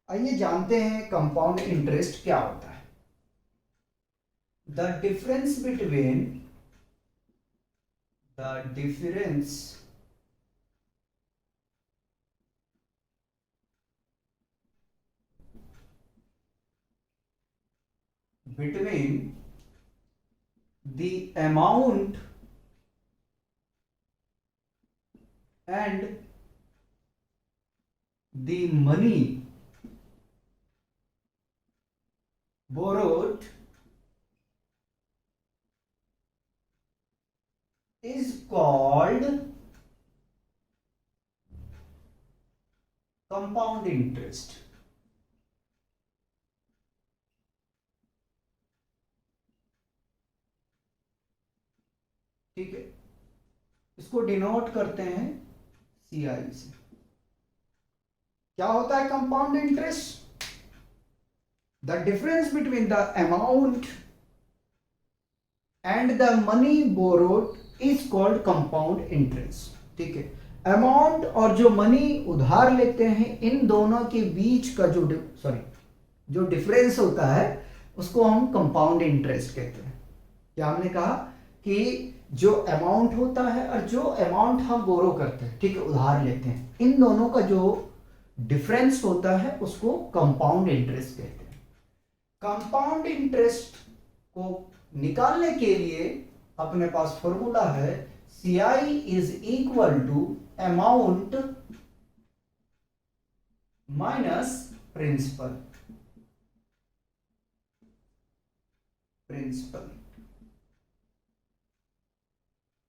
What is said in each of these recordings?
आइए जानते हैं कंपाउंड इंटरेस्ट क्या होता है। The difference between the amount and the money borrowed is called compound interest। ठीक है, इसको डिनोट करते हैं CI से। क्या होता है compound interest? The difference between the amount and the money borrowed is called compound interest. ठीक है, अमाउंट और जो मनी उधार लेते हैं इन दोनों के बीच का जो डिफरेंस होता है उसको हम कंपाउंड इंटरेस्ट कहते हैं। क्या हमने कहा कि जो अमाउंट होता है और जो अमाउंट हम बोरो करते हैं, ठीक है, उधार लेते हैं, इन दोनों का जो डिफरेंस होता है उसको कंपाउंड इंटरेस्ट कहते हैं। कंपाउंड इंटरेस्ट को निकालने के लिए अपने पास फॉर्मूला है CI is equal to amount minus principal.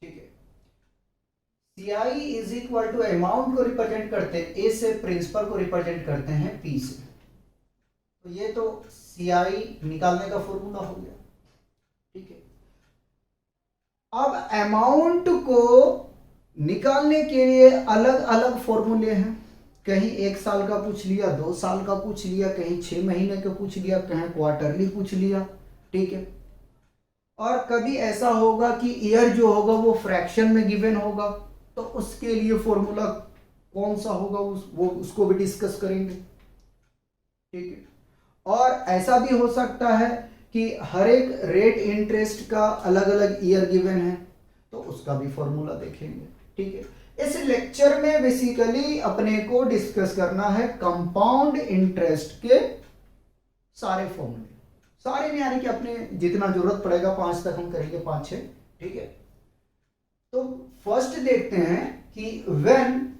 ठीक है, CI is equal to amount को रिप्रेजेंट करते हैं A से, प्रिंसिपल को रिप्रेजेंट करते हैं P से। तो ये तो CI निकालने का फॉर्मूला हो गया। ठीक है, अब अमाउंट को निकालने के लिए अलग अलग फॉर्मूले हैं। कहीं 1 साल का पूछ लिया, 2 साल का पूछ लिया, कहीं 6 महीने का पूछ लिया, कहीं क्वार्टरली पूछ लिया। ठीक है, और कभी ऐसा होगा कि ईयर जो होगा वो फ्रैक्शन में गिवन होगा, तो उसके लिए फॉर्मूला कौन सा होगा उसको भी डिस्कस करेंगे। ठीक है, और ऐसा भी हो सकता है कि हर एक रेट इंटरेस्ट का अलग अलग ईयर गिवन है, तो उसका भी फॉर्मूला देखेंगे। ठीक है, इस लेक्चर में बेसिकली अपने को डिस्कस करना है कंपाउंड इंटरेस्ट के सारे फॉर्मूले, सारे नहीं, यानी कि अपने जितना जरूरत पड़ेगा 5 तक हम करेंगे, 5-6। ठीक है, तो फर्स्ट देखते हैं कि when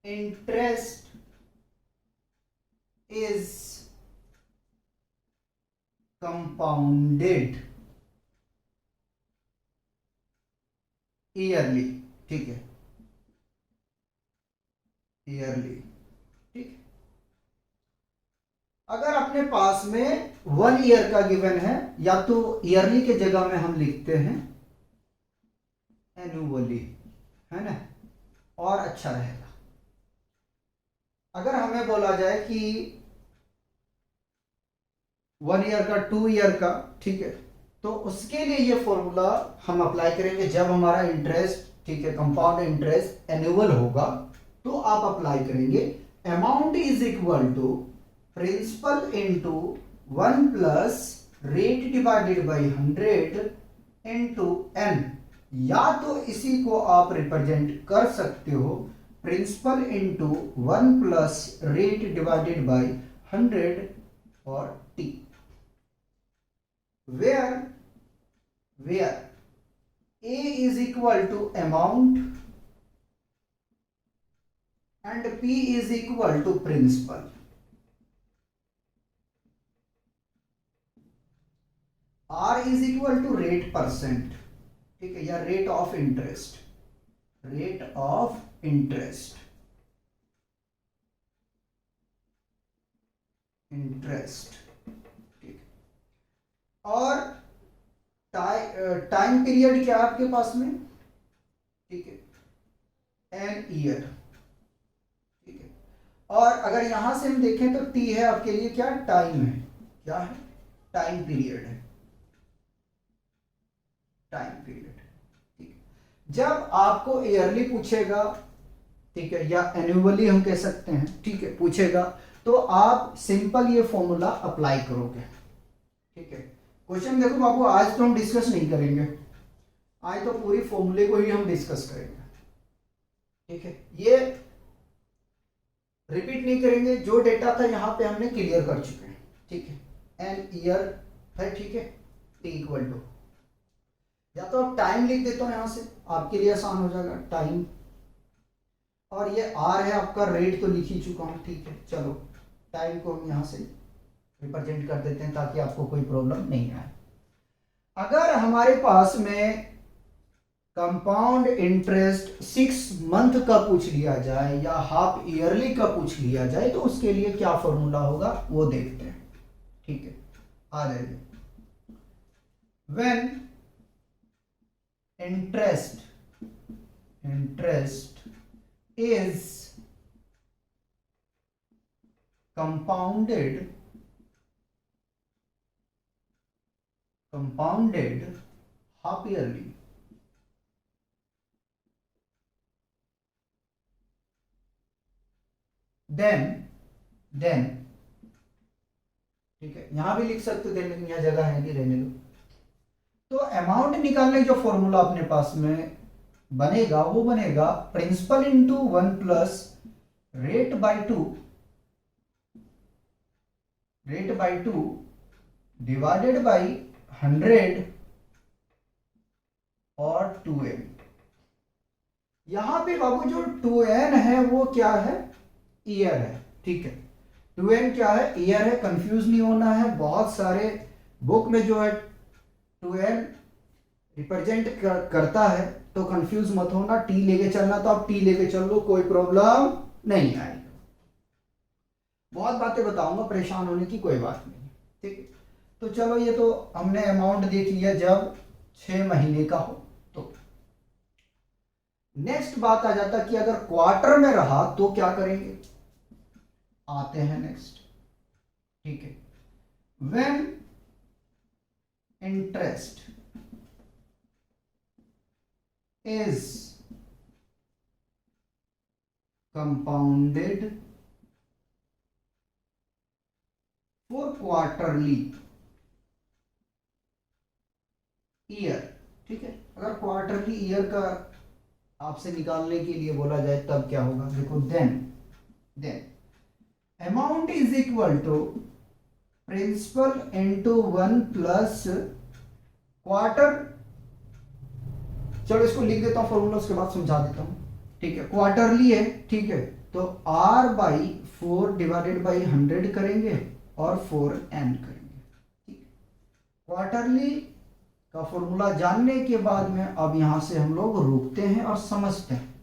interest is compounded yearly. ठीक है, ईयरली। ठीक, अगर अपने पास में 1 ईयर का गिवन है, या तो ईयरली के जगह में हम लिखते हैं एनुअली, है ना, और अच्छा रहेगा। अगर हमें बोला जाए कि 1 ईयर का, 2 ईयर का, ठीक है, तो उसके लिए ये फॉर्मूला हम अप्लाई करेंगे जब हमारा इंटरेस्ट, ठीक है, कंपाउंड इंटरेस्ट एनुअल होगा, तो आप अप्लाई करेंगे amount is equal to principal into 1 plus rate divided by 100 into n, या तो इसी को आप रिप्रेजेंट कर सकते हो principal into 1 plus rate divided by 100 और t, where A is equal to amount and P is equal to principal। R is equal to rate percent, ठीक है, या रेट ऑफ इंटरेस्ट, ठीक, और टाइम पीरियड क्या आपके पास में, ठीक है, एन ईयर। ठीक है, और अगर यहां से हम देखें तो टी है आपके लिए क्या, टाइम है, क्या है, टाइम पीरियड है, टाइम पीरियड। ठीक, जब आपको ईयरली पूछेगा ठीक है, या एनुअली हम कह सकते हैं, ठीक है, पूछेगा तो आप सिंपल ये फॉर्मूला अप्लाई करोगे। ठीक है, क्वेश्चन देखो बाबू, आज तो हम डिस्कस नहीं करेंगे, आज तो पूरी फॉर्मूले को ही हम डिस्कस करेंगे। ठीक है, ये रिपीट नहीं करेंगे, जो डेटा था यहां पे हमने क्लियर कर चुके हैं। ठीक है, एन ईयर है, ठीक है, टी इक्वल टू, या तो आप टाइम लिख देता हूं यहां से, आपके लिए आसान हो जाएगा, टाइम, और ये आर है आपका, रेट तो लिख ही चुका हूं। ठीक है, चलो टाइम को हम यहां से रिप्रेजेंट कर देते हैं ताकि आपको कोई प्रॉब्लम नहीं आए। अगर हमारे पास में कंपाउंड इंटरेस्ट 6 मंथ का पूछ लिया जाए या हाफ ईयरली का पूछ लिया जाए तो उसके लिए क्या फॉर्मूला होगा वो देखते हैं। ठीक है, आ जाइए। When interest is compounded half yearly, then ठीक है, यहां भी लिख सकते हो देन, लेकिन यहां जगह है नहीं, रहने दो। तो अमाउंट निकालने जो फॉर्मूला अपने पास में बनेगा वो बनेगा principal into 1 plus rate by two divided by 100 और 2n। यहां पे बाबू जो 2n है वो क्या है, ईयर है। ठीक है, 2n क्या है, ईयर है, कंफ्यूज नहीं होना है। बहुत सारे बुक में जो है 2n रिप्रेजेंट करता है, तो कंफ्यूज मत होना, टी लेके चलना तो आप टी लेके चल लो, कोई प्रॉब्लम नहीं आएगी। बहुत बातें बताऊंगा, परेशान होने की कोई बात नहीं। ठीक है, तो चलो ये तो हमने अमाउंट देख लिया जब 6 महीने का हो। तो नेक्स्ट बात आ जाता कि अगर क्वार्टर में रहा तो क्या करेंगे, आते हैं नेक्स्ट। ठीक है, when interest is compounded for quarterly year। ठीक है, अगर क्वार्टरली ईयर का आपसे निकालने के लिए बोला जाए तब क्या होगा, देखो, then amount is equal to principal into 1 plus quarter, चलो इसको लिख देता हूं फॉर्मूला, उसके बाद समझा देता हूं। ठीक है, क्वार्टरली है, ठीक है, तो r बाई 4 डिवाइडेड बाई 100 करेंगे और 4n करेंगे। ठीक, क्वार्टरली का फॉर्मूला जानने के बाद में अब यहां से हम लोग रुकते हैं और समझते हैं।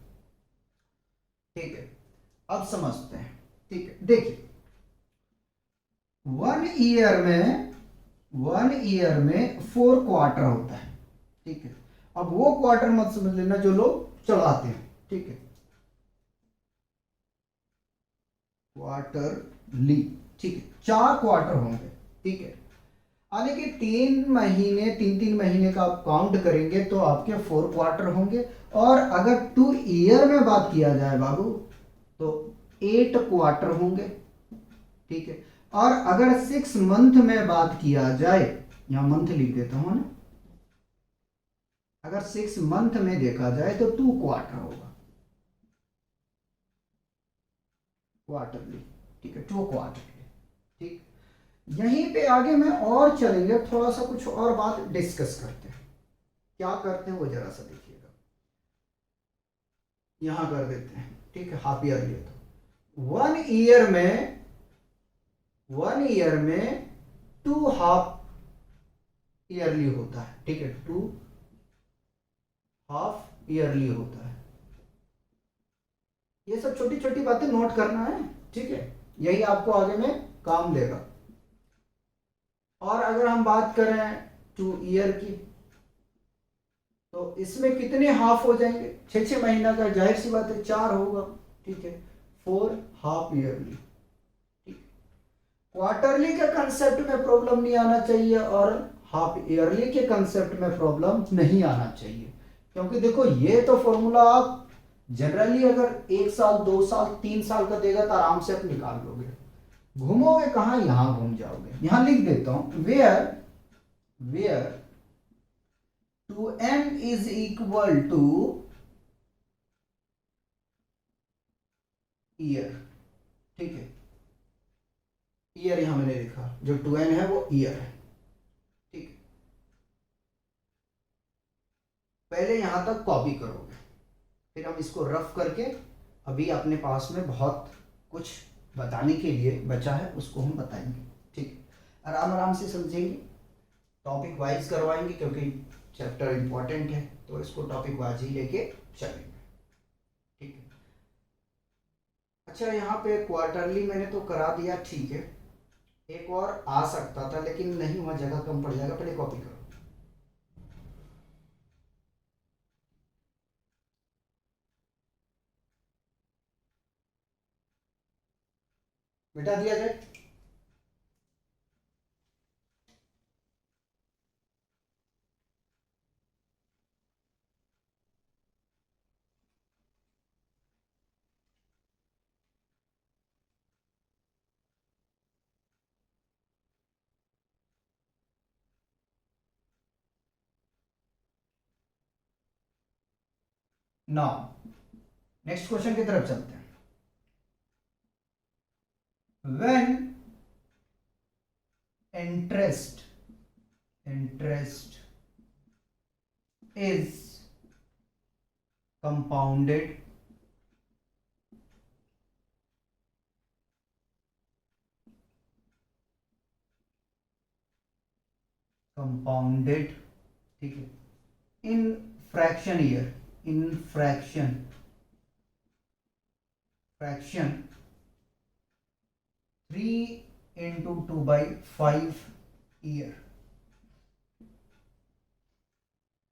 ठीक है, अब समझते हैं। ठीक है, देखिए, 1 ईयर में 4 क्वार्टर होता है। ठीक है, अब वो क्वार्टर मत समझ लेना जो लोग चलाते हैं। ठीक है, क्वार्टरली, ठीक है, 4 क्वार्टर होंगे। ठीक है, यानी कि 3 महीने का आप काउंट करेंगे तो आपके 4 क्वार्टर होंगे। और अगर 2 ईयर में बात किया जाए बाबू तो 8 क्वार्टर होंगे। ठीक है, और अगर 6 मंथ में बात किया जाए, यहां मंथ लिख देता हूं ना, अगर 6 मंथ में देखा जाए तो 2 क्वार्टर होगा, क्वार्टरली। ठीक है, 2 क्वार्टरली। ठीक, यहीं पे आगे में और चलेंगे, थोड़ा सा कुछ और बात डिस्कस करते हैं। क्या करते हैं वो जरा सा देखिएगा, यहां कर देते हैं। ठीक है, हाफ ईयरली तो 1 ईयर में 2 हाफ ईयरली होता है। ठीक है, 2 हाफ ईयरली होता है। ये सब छोटी छोटी बातें नोट करना है। ठीक है, यही आपको आगे में काम देगा। और अगर हम बात करें 2 ईयर की, तो इसमें कितने हाफ हो जाएंगे, 6 महीना का, जाहिर सी बात है 4 होगा। ठीक है, 4 हाफ ईयरली। ठीक, क्वार्टरली के कंसेप्ट में प्रॉब्लम नहीं आना चाहिए और हाफ ईयरली के कंसेप्ट में प्रॉब्लम नहीं आना चाहिए, क्योंकि देखो ये तो फॉर्मूला आप जनरली अगर 1 साल 2 साल 3 साल का देगा तो आराम से आप निकाल लोगे। घूमोगे कहाँ, यहां घूम जाओगे। यहां लिख देता हूं, where 2m is equal to year. ठीक है, ईयर यहां मैंने लिखा, जो 2n है वो ईयर है। ठीक है, पहले यहां तक कॉपी करोगे, फिर हम इसको रफ करके, अभी अपने पास में बहुत कुछ बताने के लिए बचा है, उसको हम बताएंगे। ठीक है, आराम आराम से समझेंगे, टॉपिक वाइज करवाएंगे, क्योंकि चैप्टर इंपॉर्टेंट है, तो इसको टॉपिक वाइज ही लेके चलेंगे। ठीक है, अच्छा यहाँ पे क्वार्टरली मैंने तो करा दिया, ठीक है, एक और आ सकता था लेकिन नहीं हुआ, जगह कम पड़ जाएगा, पहले कॉपी करो। मिटा दिया जाए। नाउ नेक्स्ट क्वेश्चन की तरफ चलते हैं। व्हेन इंटरेस्ट is compounded ठीक है, in fraction year, in fraction 3 into 2/5 year,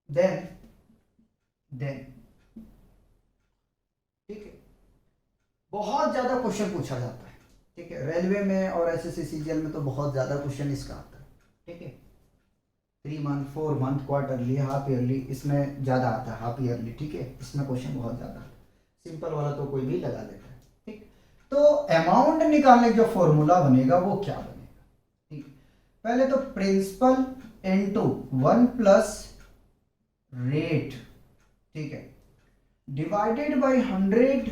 then ठीक है, बहुत ज्यादा क्वेश्चन पूछा जाता है। ठीक है, रेलवे में और एसएससी सीजीएल में तो बहुत ज्यादा क्वेश्चन इसका आता है। ठीक है, 3 month 4 month quarterly half yearly, इसमें ज़्यादा आता है हाफ ईयरली। ठीक है, इसमें क्वेश्चन बहुत ज़्यादा आता है, सिंपल वाला तो कोई भी लगा देता है। ठीक, तो अमाउंट निकालने का जो फॉर्मूला बनेगा वो क्या बनेगा। ठीक, पहले तो प्रिंसिपल इनटू 1 प्लस रेट, ठीक है, डिवाइडेड बाय 100।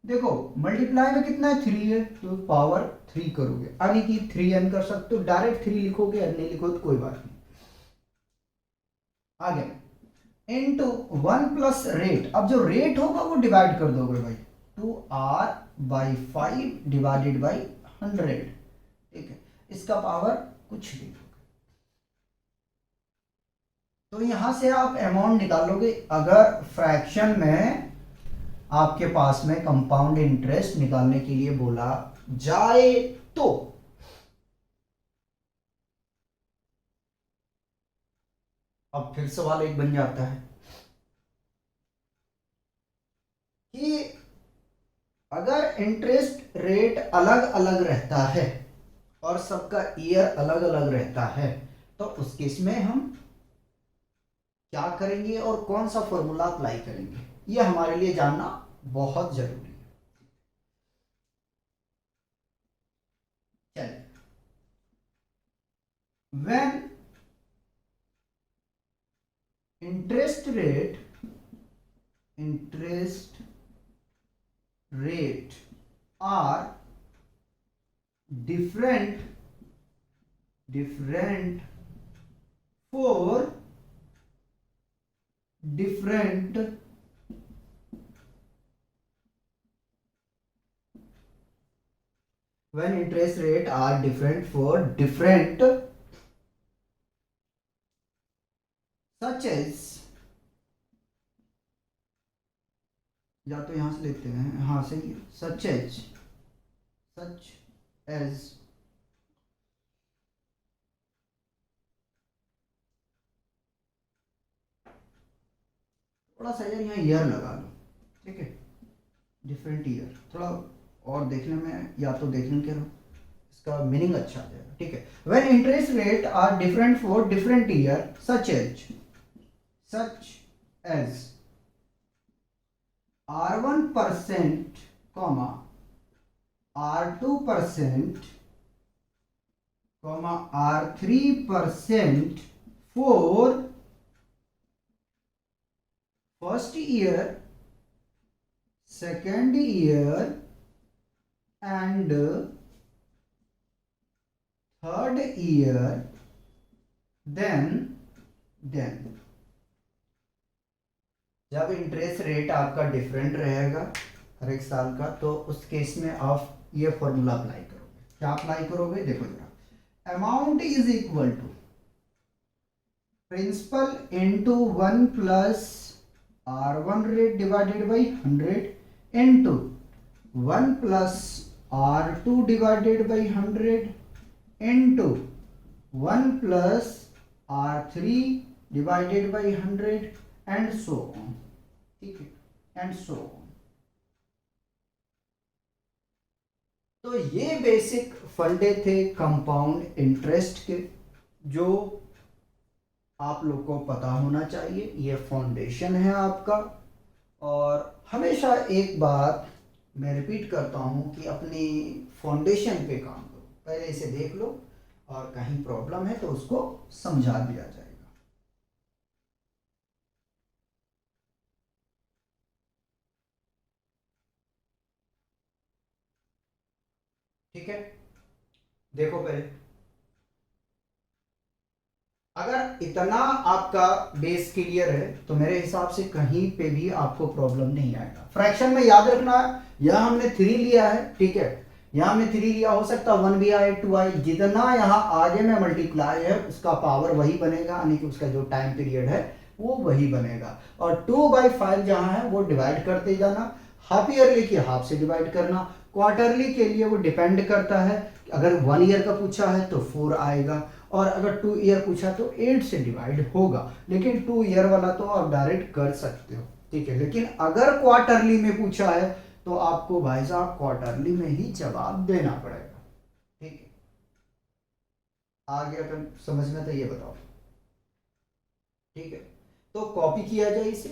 देखो मल्टीप्लाई में कितना है, 3 है, तो पावर 3 करोगे, आगे की 3n कर सकते हो, डायरेक्ट 3 लिखोगे, n नहीं लिखो तो कोई बात नहीं। आगे इनटू 1 प्लस रेट, अब जो रेट होगा वो डिवाइड कर दोगे भाई, 2r/5 डिवाइडेड बाई 100। ठीक है, इसका पावर कुछ नहीं होगा। तो यहां से आप अमाउंट निकालोगे, अगर फ्रैक्शन में आपके पास में कंपाउंड इंटरेस्ट निकालने के लिए बोला जाए तो। अब फिर सवाल एक बन जाता है कि अगर इंटरेस्ट रेट अलग अलग रहता है और सबका ईयर अलग अलग रहता है, तो उस केस में हम क्या करेंगे और कौन सा फॉर्मूला अप्लाई करेंगे, ये हमारे लिए जानना बहुत जरूरी है। चलिए, when interest rate are different for different when interest rate are different for different such as, या तो यहां से लेते हैं, हाँ सही है, such as थोड़ा सा यार यहाँ ईयर लगा लो। ठीक है, डिफरेंट ईयर, थोड़ा और देखने में, या तो देखने के इसका मीनिंग अच्छा आ जाएगा। ठीक है, when interest rate are different for different year such as R1% comma R2% comma R3% for first year, second year and third year, then जब इंटरेस्ट रेट आपका डिफरेंट रहेगा हर एक साल का, तो उस केस में आप ये फॉर्मूला अप्लाई करोगे। क्या अप्लाई करोगे, देखो जरा, amount is equal to principal into 1 plus R1 rate divided by 100 into 1 plus R2 divided by 100 into 1 plus R3 divided by 100 and so on. ठीक है, एंड सो ऑन। तो ये बेसिक फंडे थे कंपाउंड इंटरेस्ट के, जो आप लोग को पता होना चाहिए। ये फाउंडेशन है आपका। और हमेशा एक बात मैं रिपीट करता हूं कि अपनी फाउंडेशन पे काम करो, पहले इसे देख लो और कहीं प्रॉब्लम है तो उसको समझा दिया जाएगा। ठीक है, देखो पहले, अगर इतना आपका बेस क्लियर है तो मेरे हिसाब से कहीं पे भी आपको प्रॉब्लम नहीं आएगा। फ्रैक्शन में याद रखना, यह हमने 3 लिया है, ठीक है, यहां हमने 3 लिया, हो सकता 1 भी आए 2 आए, जितना यहाँ आगे में मल्टीप्लाई है उसका पावर वही बनेगा, यानी कि उसका जो टाइम पीरियड है वो वही बनेगा। और 2/5 जहां है वो डिवाइड करते जाना, हाफ ईयरली की हाफ से डिवाइड करना, क्वार्टरली के लिए वो डिपेंड करता है, अगर 1 ईयर का पूछा है तो 4 आएगा, और अगर 2 ईयर पूछा तो 8 से डिवाइड होगा। लेकिन 2 ईयर वाला तो आप डायरेक्ट कर सकते हो, ठीक है। लेकिन अगर क्वार्टरली में पूछा है तो आपको भाई साहब क्वार्टरली में ही जवाब देना पड़ेगा, ठीक है। आगे अगर समझ में तो ये बताओ, ठीक है। तो कॉपी किया जाए इसे,